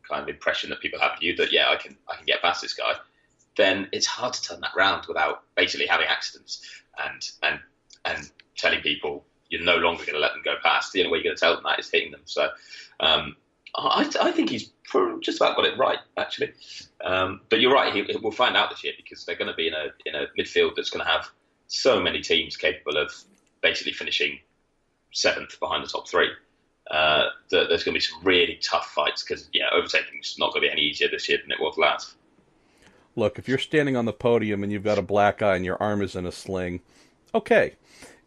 kind of impression that people have of you that, yeah, I can get past this guy, then it's hard to turn that round without basically having accidents and telling people you're no longer going to let them go past. The only way you're going to tell them that is hitting them. So I think he's just about got it right, actually. But you're right, we'll find out this year, because they're going to be in a midfield that's going to have so many teams capable of basically finishing 7th behind the top 3. That there's going to be some really tough fights, because overtaking is not going to be any easier this year than it was last. Look, if you're standing on the podium and you've got a black eye and your arm is in a sling, okay.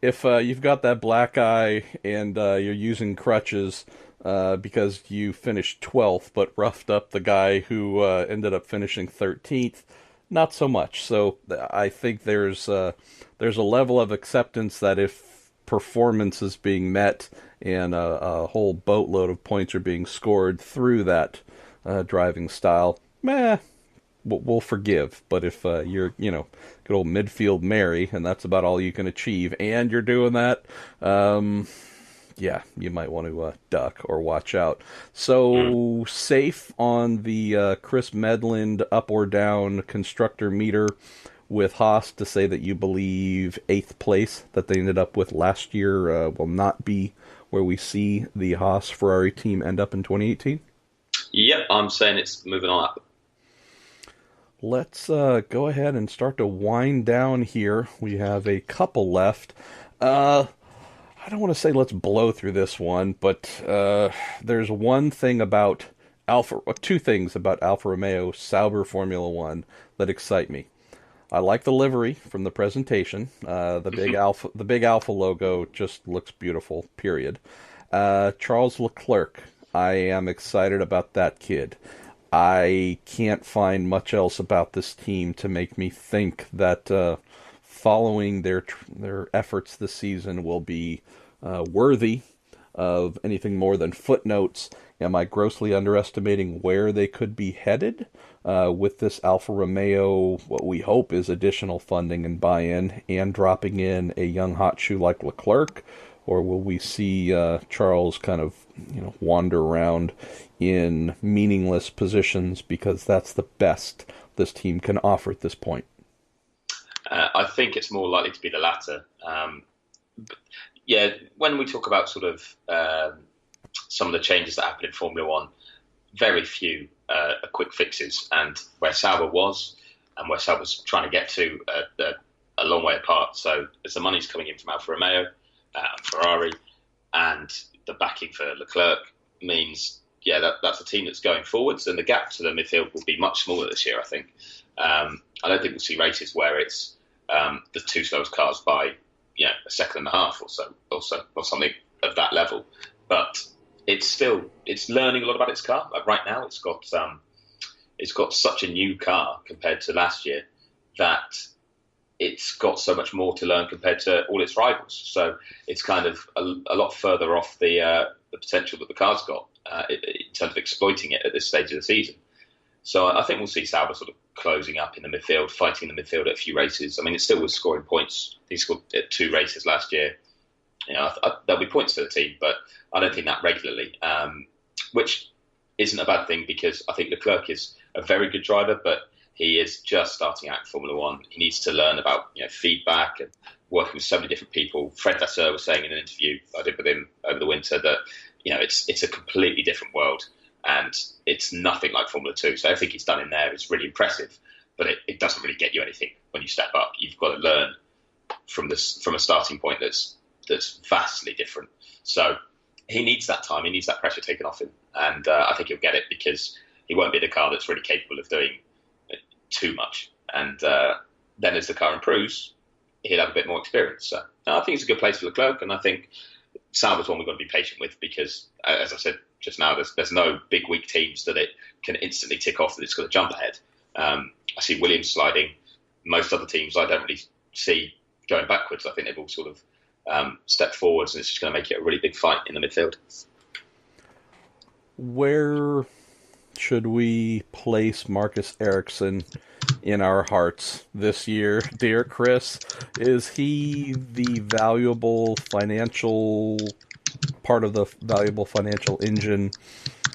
If you've got that black eye and you're using crutches because you finished 12th but roughed up the guy who ended up finishing 13th, not so much. So I think there's a level of acceptance that if performance is being met and a whole boatload of points are being scored through that driving style, we'll forgive. But if you're, good old midfield Mary, and that's about all you can achieve, and you're doing that, you might want to duck or watch out. So, safe on the Chris Medland up or down constructor meter with Haas to say that you believe 8th place that they ended up with last year will not be where we see the Haas Ferrari team end up in 2018? Yep, I'm saying it's moving on up. Let's go ahead and start to wind down here. We have a couple left. I don't want to say let's blow through this one, but there's one thing about two things about Alfa Romeo Sauber Formula One that excite me. I like the livery from the presentation. The big Alpha logo just looks beautiful, period. Charles Leclerc, I am excited about that kid. I can't find much else about this team to make me think that following their efforts this season will be worthy of anything more than footnotes. Am I grossly underestimating where they could be headed with this Alfa Romeo, what we hope is additional funding and buy-in, and dropping in a young hot shoe like Leclerc? Or will we see Charles kind of wander around in meaningless positions because that's the best this team can offer at this point? I think it's more likely to be the latter. When we talk about sort of some of the changes that happened in Formula One, very few are quick fixes, and where Sauber was and where Sauber was trying to get to a long way apart. So as the money's coming in from Alfa Romeo, Ferrari, and the backing for Leclerc means, that's a team that's going forwards, and the gap to the midfield will be much smaller this year, I think. I don't think we'll see races where it's the two slowest cars by a second and a half or so, or something of that level. But it's learning a lot about its car. Like right now, it's got such a new car compared to last year that it's got so much more to learn compared to all its rivals. So it's kind of a lot further off the potential that the car's got in terms of exploiting it at this stage of the season. So I think we'll see Sauber sort of closing up in the midfield, fighting in the midfield at a few races. I mean, it still was scoring points. He scored at 2 races last year. There'll be points for the team, but I don't think that regularly, which isn't a bad thing, because I think Leclerc is a very good driver, but he is just starting out in Formula One. He needs to learn about feedback and working with so many different people. Fred Vasseur was saying in an interview I did with him over the winter that it's a completely different world, and it's nothing like Formula 2. So everything he's done in there is really impressive, but it doesn't really get you anything when you step up. You've got to learn from a starting point that's vastly different. So he needs that time. He needs that pressure taken off him, and I think he'll get it, because he won't be the car that's really capable of doing too much. And then as the car improves, he'll have a bit more experience. So I think it's a good place for Leclerc, and I think Sauber's one we've got to be patient with, because, as I said just now, there's no big weak teams that it can instantly tick off that it's got to jump ahead. I see Williams sliding. Most other teams I don't really see going backwards. I think they've all sort of stepped forwards, and it's just going to make it a really big fight in the midfield. Where should we place Marcus Ericsson in our hearts this year, dear Chris? Is he the valuable financial part of the valuable financial engine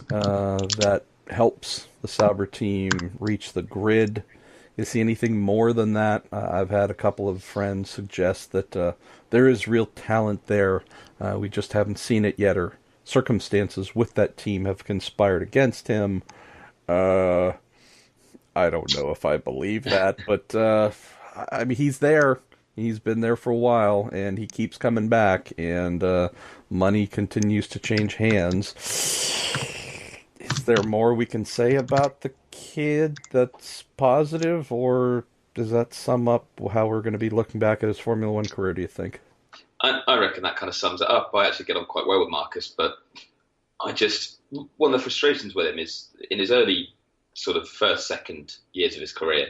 that helps the Sauber team reach the grid? Is he anything more than that? I've had a couple of friends suggest that there is real talent there. We just haven't seen it yet, or circumstances with that team have conspired against him. I don't know if I believe that, but I mean, he's there. He's been there for a while, and he keeps coming back, and money continues to change hands. Is there more we can say about the kid that's positive, or does that sum up how we're going to be looking back at his Formula One career, do you think? I reckon that kind of sums it up. I actually get on quite well with Marcus, but one of the frustrations with him is in his early sort of first, second years of his career,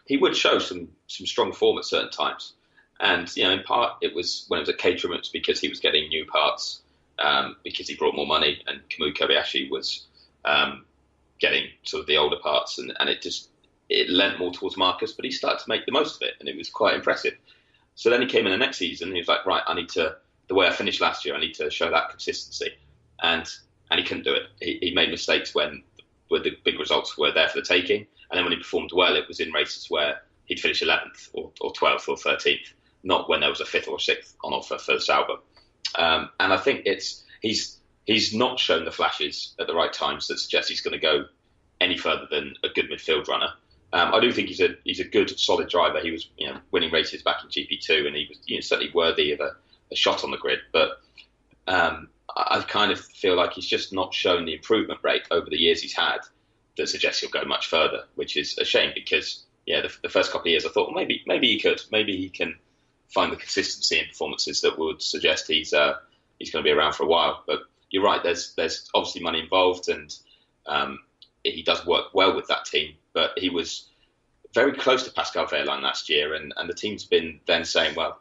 he would show some strong form at certain times. And, in part, it was when it was at Caterham, it's because he was getting new parts, because he brought more money, and Kamui Kobayashi was getting sort of the older parts, and it lent more towards Marcus, but he started to make the most of it, and it was quite impressive. So then he came in the next season, and he was like, right, the way I finished last year, I need to show that consistency. And he couldn't do it. He made mistakes when the big results were there for the taking, and then when he performed well, it was in races where he'd finish 11th or 12th or 13th, not when there was a 5th or 6th on offer for Sauber. And I think he's not shown the flashes at the right times that suggest he's going to go any further than a good midfield runner. I do think he's a good, solid driver. He was winning races back in GP2, and he was certainly worthy of a shot on the grid. But I kind of feel like he's just not shown the improvement rate over the years he's had that suggests he'll go much further, which is a shame because the first couple of years I thought, well, maybe he could, maybe he can find the consistency in performances that would suggest he's going to be around for a while. But you're right, there's obviously money involved, and he does work well with that team. But he was very close to Pascal Wehrlein last year, and the team's been then saying, well,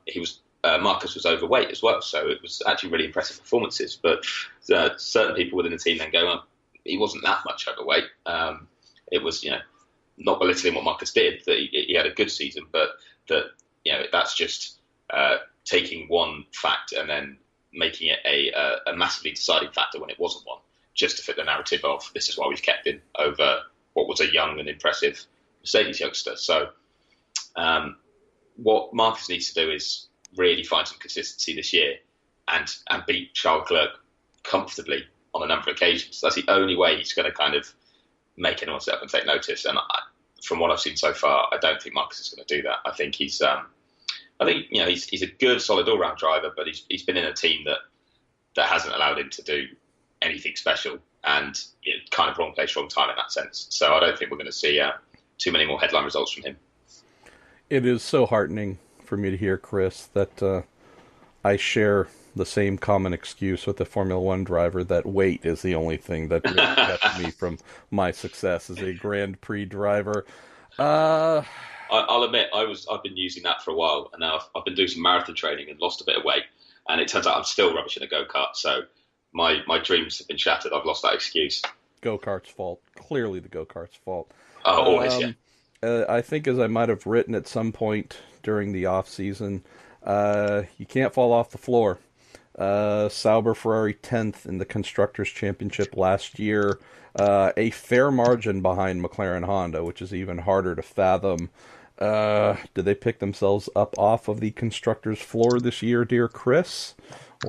Marcus was overweight as well, so it was actually really impressive performances. But certain people within the team then go, well, he wasn't that much overweight. It was, not belittling what Marcus did, that he had a good season, but that's just taking one fact and then making it a massively deciding factor when it wasn't one, just to fit the narrative of this is why we've kept him over what was a young and impressive Mercedes youngster. So what Marcus needs to do is really find some consistency this year and beat Charles Leclerc comfortably on a number of occasions. That's the only way he's going to kind of make anyone sit up and take notice. And from what I've seen so far, I don't think Marcus is going to do that. I think he's a good, solid all-round driver, but he's been in a team that hasn't allowed him to do anything special, and kind of wrong place, wrong time in that sense. So I don't think we're going to see too many more headline results from him. It is so heartening for me to hear, Chris, that I share the same common excuse with the Formula One driver that weight is the only thing that really kept me from my success as a Grand Prix driver. I'll admit I've been using that for a while, and now I've been doing some marathon training and lost a bit of weight, and it turns out I'm still rubbish in a go-kart. So my dreams have been shattered. I've lost that excuse. Go-kart's fault. Clearly the go-kart's fault. Oh, always, yeah. I think, as I might have written at some point during the off season, you can't fall off the floor. Sauber Ferrari 10th in the Constructors' Championship last year. A fair margin behind McLaren Honda, which is even harder to fathom. Did they pick themselves up off of the Constructors' floor this year, dear Chris?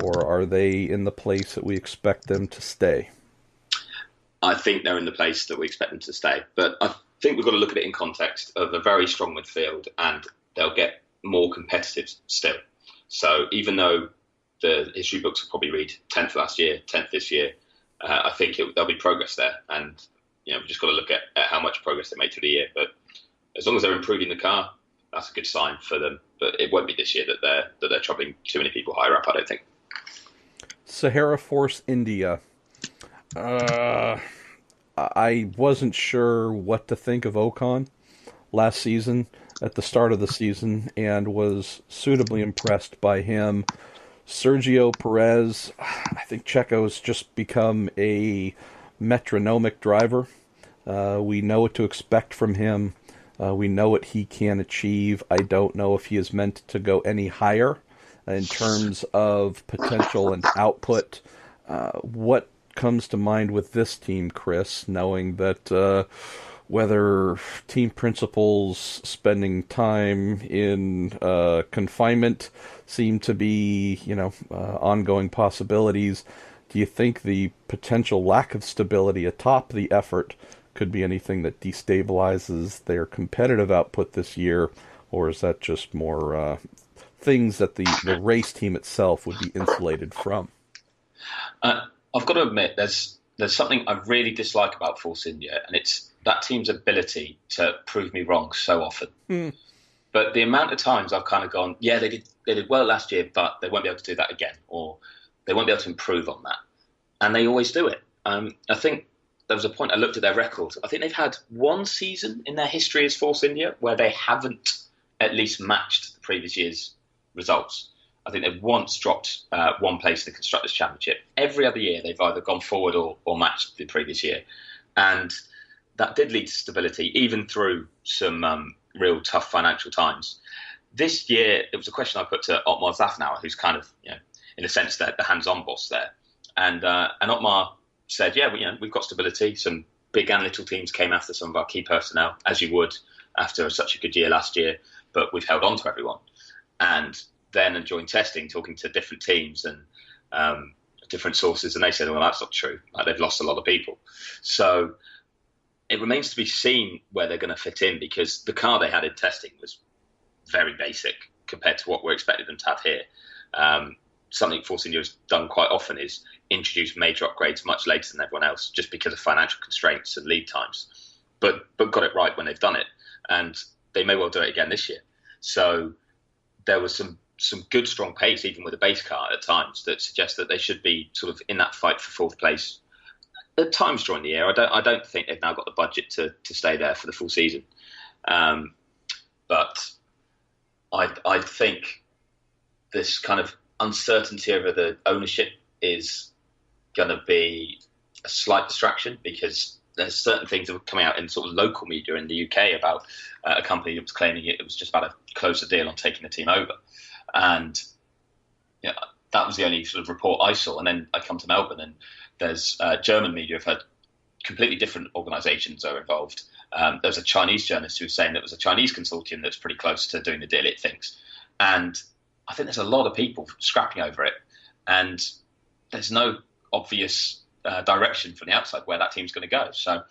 Or are they in the place that we expect them to stay? I think they're in the place that we expect them to stay. But I think we've got to look at it in context of a very strong midfield, and they'll get more competitive still. So even though the history books will probably read 10th last year, 10th this year, I think there'll be progress there. And we've just got to look at how much progress they made through the year. But as long as they're improving the car, that's a good sign for them. But it won't be this year that they're troubling too many people higher up, I don't think. Sahara Force India. I wasn't sure what to think of Ocon last season at the start of the season, and was suitably impressed by him. Sergio Perez, I think Checo's just become a metronomic driver. We know what to expect from him. We know what he can achieve. I don't know if he is meant to go any higher in terms of potential and output. What comes to mind with this team, Chris, knowing that whether team principals spending time in confinement seem to be, ongoing possibilities. Do you think the potential lack of stability atop the effort could be anything that destabilizes their competitive output this year, or is that just more things that the race team itself would be insulated from? I've got to admit, there's something I really dislike about Force India, and it's that team's ability to prove me wrong so often. But the amount of times I've kind of gone, yeah, they did well last year, but they won't be able to do that again, or they won't be able to improve on that. And they always do it. I think there was a point I looked at their record. I think they've had one season in their history as Force India where they haven't at least matched the previous year's results. I think they've once dropped one place in the Constructors' Championship. Every other year, they've either gone forward or matched the previous year. And that did lead to stability, even through some real tough financial times. This year, it was a question I put to Otmar Zafnauer, who's kind of, in a sense, the hands-on boss there. And Otmar said, yeah, we've got stability. Some big and little teams came after some of our key personnel, as you would after such a good year last year, but we've held on to everyone. And then during testing, talking to different teams and different sources, and they said, well, that's not true. Like, they've lost a lot of people. So it remains to be seen where they're going to fit in, because the car they had in testing was very basic compared to what we're expecting them to have here. Something Force India has done quite often is introduce major upgrades much later than everyone else, just because of financial constraints and lead times. But got it right when they've done it, and they may well do it again this year. So there was some good, strong pace, even with a base car at times, that suggests that they should be sort of in that fight for fourth place at times during the year. I don't think they've now got the budget to stay there for the full season. But I think this kind of uncertainty over the ownership is going to be a slight distraction, because there's certain things that were coming out in sort of local media in the UK about a company that was claiming it was just about to close the deal on taking the team over. And that was the only sort of report I saw. And then I come to Melbourne, and there's German media have had completely different organisations are involved. There's a Chinese journalist who was saying that it was a Chinese consortium that's pretty close to doing the deal, it thinks. And I think there's a lot of people scrapping over it, and there's no obvious direction from the outside where that team's going to go. So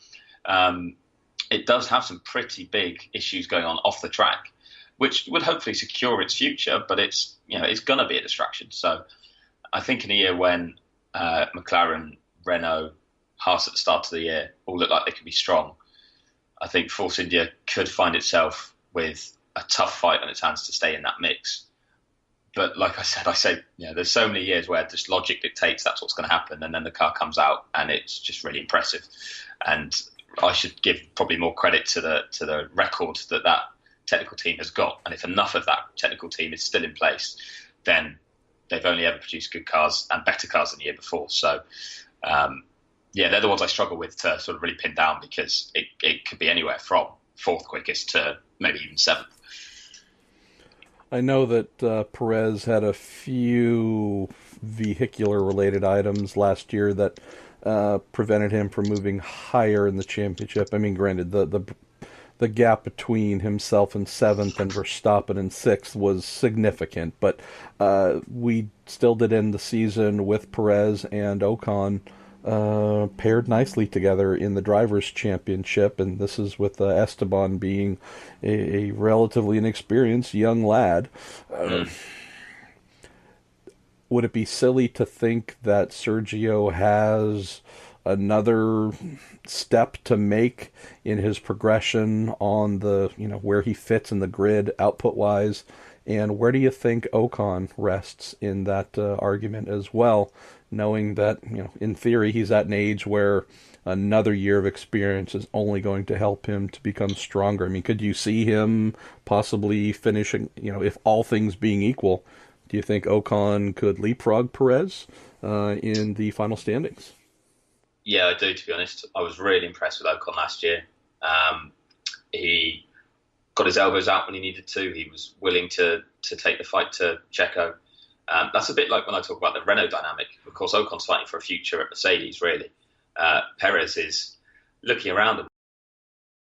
it does have some pretty big issues going on off the track, which would hopefully secure its future, but it's going to be a distraction. So I think in a year when McLaren, Renault, Haas at the start of the year all look like they could be strong, I think Force India could find itself with a tough fight on its hands to stay in that mix. But like I said, there's so many years where just logic dictates that's what's going to happen, and then the car comes out and it's just really impressive. And I should give probably more credit to the record that technical team has got. And if enough of that technical team is still in place, then they've only ever produced good cars and better cars than the year before. So, they're the ones I struggle with to sort of really pin down, because it could be anywhere from fourth quickest to maybe even seventh. I know that Perez had a few vehicular-related items last year that prevented him from moving higher in the championship. I mean, granted, the gap between himself in seventh and Verstappen in sixth was significant, but we still did end the season with Perez and Ocon paired nicely together in the Drivers' Championship, and this is with Esteban being a relatively inexperienced young lad. Would it be silly to think that Sergio has another step to make in his progression on the, where he fits in the grid output-wise? And where do you think Ocon rests in that argument as well, knowing that, in theory, he's at an age where another year of experience is only going to help him to become stronger? I mean, could you see him possibly finishing, if all things being equal, do you think Ocon could leapfrog Perez in the final standings? Yeah, I do, to be honest. I was really impressed with Ocon last year. He got his elbows out when he needed to. He was willing to take the fight to Checo. That's a bit like when I talk about the Renault dynamic. Of course, Ocon's fighting for a future at Mercedes, really. Perez is looking around